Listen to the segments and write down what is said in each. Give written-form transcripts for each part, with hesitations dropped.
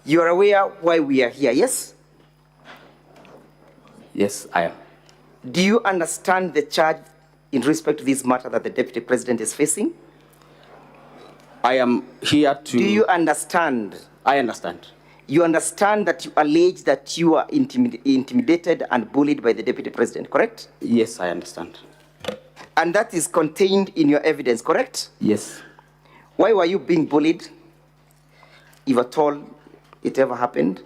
You are aware why we are here, yes? Yes, I am. Do you understand the charge in respect to this matter that the Deputy President is facing? I am here to... Do you understand? I understand. You understand that you allege that you are intimidated and bullied by the Deputy President, correct? Yes, I understand. And that is contained in your evidence, correct? Yes. Why were you being bullied, if at all it ever happened?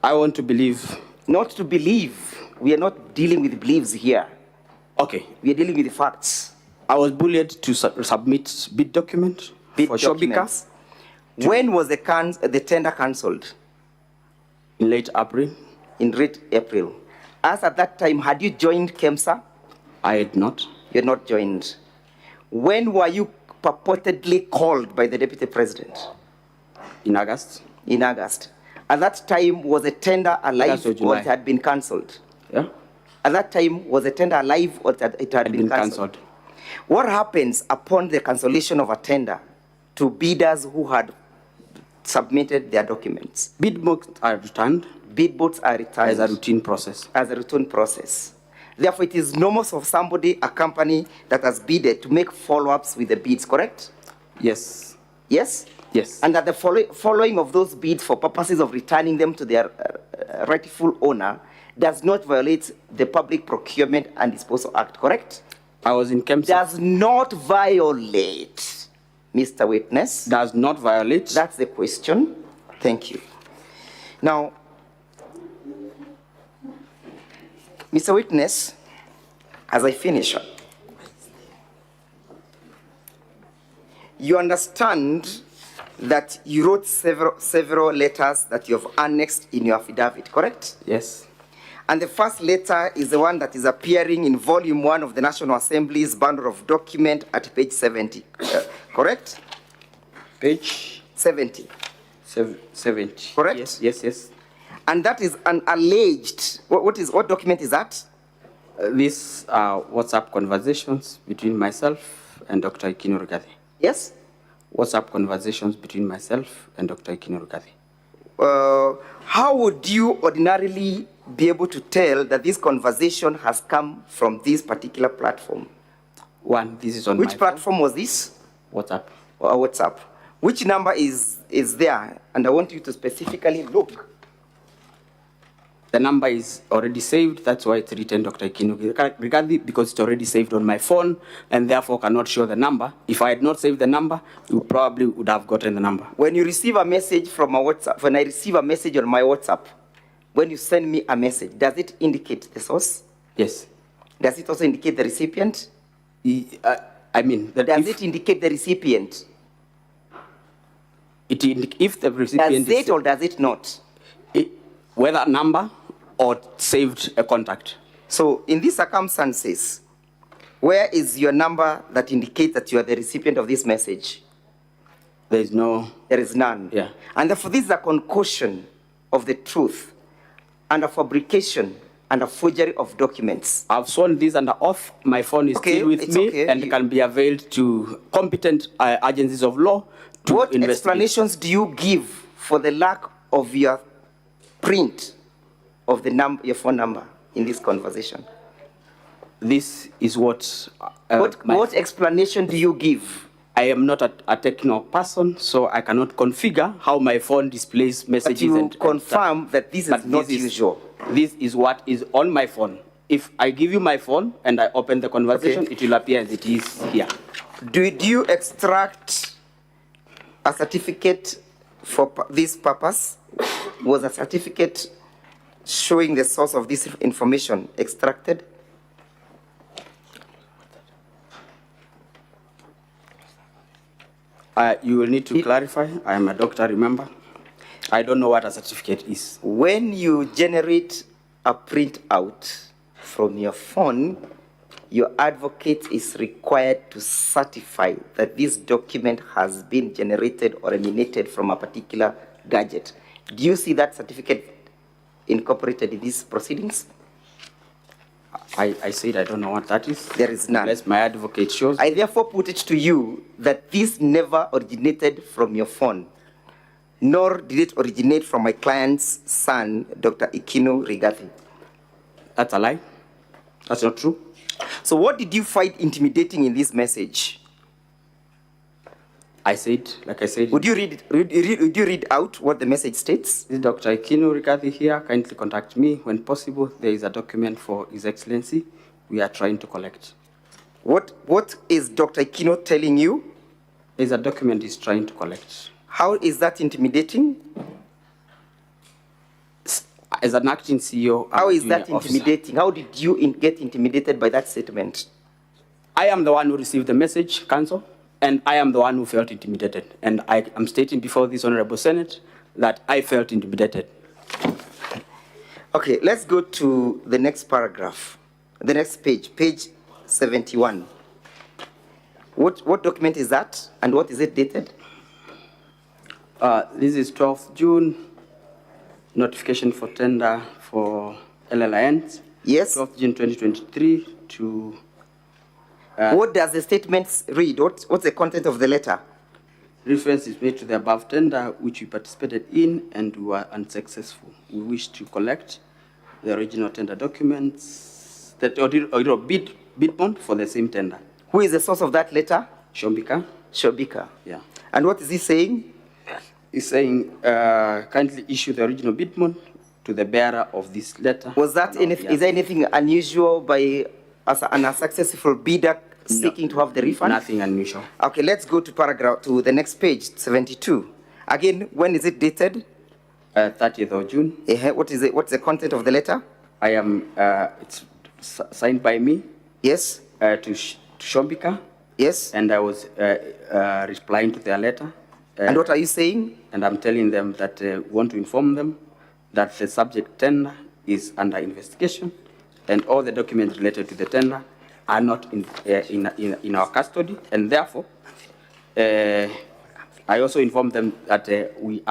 I want to believe... Not to believe. We are not dealing with beliefs here. Okay. We are dealing with the facts. I was bullied to submit bid document for Shobika. When was the tender cancelled? In late April. In late April. As at that time, had you joined Kemsa? I had not. You had not joined. When were you purportedly called by the Deputy President? In August. In August. At that time, was the tender alive or it had been cancelled? Yeah. At that time, was the tender alive or it had been cancelled? What happens upon the cancellation of a tender to bidders who had submitted their documents? Bid books are returned. Bid books are returned. As a routine process. As a routine process. Therefore, it is normal for somebody, a company that has bidded, to make follow-ups with the bids, correct? Yes. Yes? Yes. And that the following of those bids for purposes of returning them to their rightful owner does not violate the Public Procurement and Disposal Act, correct? I was in Kemsa. Does not violate, Mr. Witness. Does not violate. That's the question. Thank you. Now, Mr. Witness, as I finish up, you understand that you wrote several letters that you have annexed in your affidavit, correct? Yes. And the first letter is the one that is appearing in volume 1 of the National Assembly's bundle of document at page 70, correct? Page 70. 70. Correct? Yes, yes, yes. And that is an alleged, what document is that? These are WhatsApp conversations between myself and Dr. Ikino Rigathi. Yes? WhatsApp conversations between myself and Dr. Ikino Rigathi. How would you ordinarily be able to tell that this conversation has come from this particular platform? One, this is on my Which platform was this? WhatsApp. WhatsApp. Which number is there? And I want you to specifically look. The number is already saved. That's why it's written Dr. Ikino Rigathi, because it's already saved on my phone and therefore cannot show the number. If I had not saved the number, you probably would have gotten the number. When you receive a message from a WhatsApp, when I receive a message on my WhatsApp, when you send me a message, does it indicate the source? Yes. Does it also indicate the recipient? I mean, does it indicate the recipient? If the recipient does it or does it not? Whether number or saved a contact. So in these circumstances, where is your number that indicates that you are the recipient of this message? There is no. There is none. Yeah. And therefore this is a concoction of the truth and a fabrication and a forgery of documents. I've sworn this under oath. My phone is still with me and can be availed to competent agencies of law to What investigate. Explanations do you give for the lack of your print of the your phone number in this conversation? This is what... what explanation do you give? I am not a technical person, so I cannot configure how my phone displays messages. But you confirm that this is not usual. This is what is on my phone. If I give you my phone and I open the conversation, it will appear as it is here. Do you extract a certificate for this purpose? Was a certificate showing the source of this information extracted? You will need to clarify. I am a doctor, remember. I don't know what a certificate is. When you generate a printout from your phone, your advocate is required to certify that this document has been generated or emanated from a particular gadget. Do you see that certificate incorporated in these proceedings? I said I don't know what that is. There is none. Unless my advocate shows. I therefore put it to you that this never originated from your phone. nor did it originate from my client's son, Dr. Ikino Rigathi. That's a lie. That's not true. So what did you find intimidating in this message? I said, like I said. Would you read out what the message states? This is Dr. Ikino Rigathi here. Kindly contact me when possible. There is a document for His Excellency we are trying to collect. What is Dr. Ikino telling you? There's a document he's trying to collect. How is that intimidating? As an acting CEO, how is that intimidating? How did you get intimidated by that statement? I am the one who received the message, Council, and I am the one who felt intimidated. And I am stating before this Honorable Senate that I felt intimidated. Okay, let's go to the next paragraph, the next page, page 71. What document is that, and what is it dated? This is 12th June, notification for tender for LLINs. Yes. 12th June 2023 to... what does the statement read? What's the content of the letter? Reference is made to the above tender, which we participated in and we were unsuccessful. We wish to collect the original tender documents, that original bid bond for the same tender. Who is the source of that letter? Shobika. Shobika. Yeah. And what is he saying? He's saying, kindly issue the original bid bond to the bearer of this letter. Was that is there anything unusual by as an unsuccessful bidder seeking to have the refund? Nothing unusual. Okay, let's go to paragraph to the next page, 72. Again, when is it dated? 30th of June. What is it? What's the content of the letter? I am. It's signed by me. Yes. To Shobika. Yes. And I was replying to their letter. And what are you saying? And I'm telling them that want to inform them that the subject tender is under investigation, and all the documents related to the tender are not in our custody, and therefore, I also informed them that we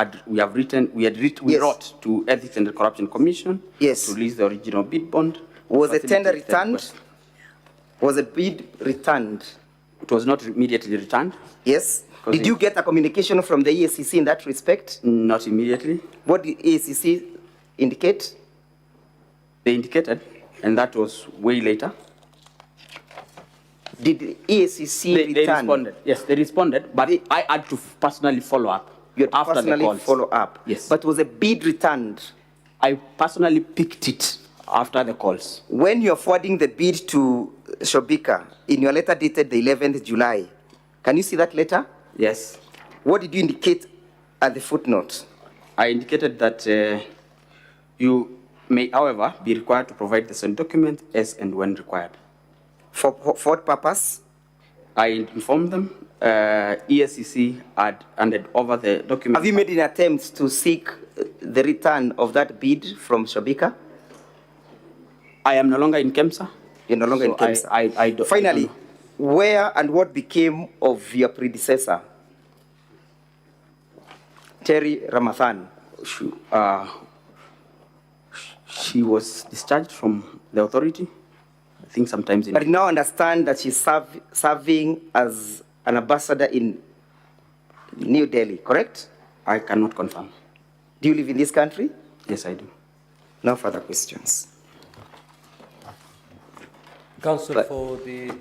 wrote to Ethics and Corruption Commission. Yes. To release the original bid bond. Was the tender returned? Was a bid returned? It was not immediately returned. Yes. Did you get a communication from the EACC in that respect? Not immediately. What did EACC indicate? They indicated, and that was way later. Did the EACC return? They responded. Yes, they responded, but I had to personally follow up. You had to after personally the calls. follow up? Yes. But was a bid returned? I personally picked it after the calls. When you're forwarding the bid to Shobika, in your letter dated the 11th July, can you see that letter? Yes. What did you indicate at the footnote? I indicated that you may, however, be required to provide the same document as and when required. For what purpose? I informed them ESCC had handed over the document. Have you made any attempts to seek the return of that bid from Shobika? I am no longer in Kemsa. You're no longer in Kemsa. Finally, where and what became of your predecessor, Terry Ramathan? She was discharged from the authority, I think sometimes in... But you now understand that she's serving as an ambassador in New Delhi, correct? I cannot confirm. Do you live in this country? Yes, I do. No further questions. Council, for the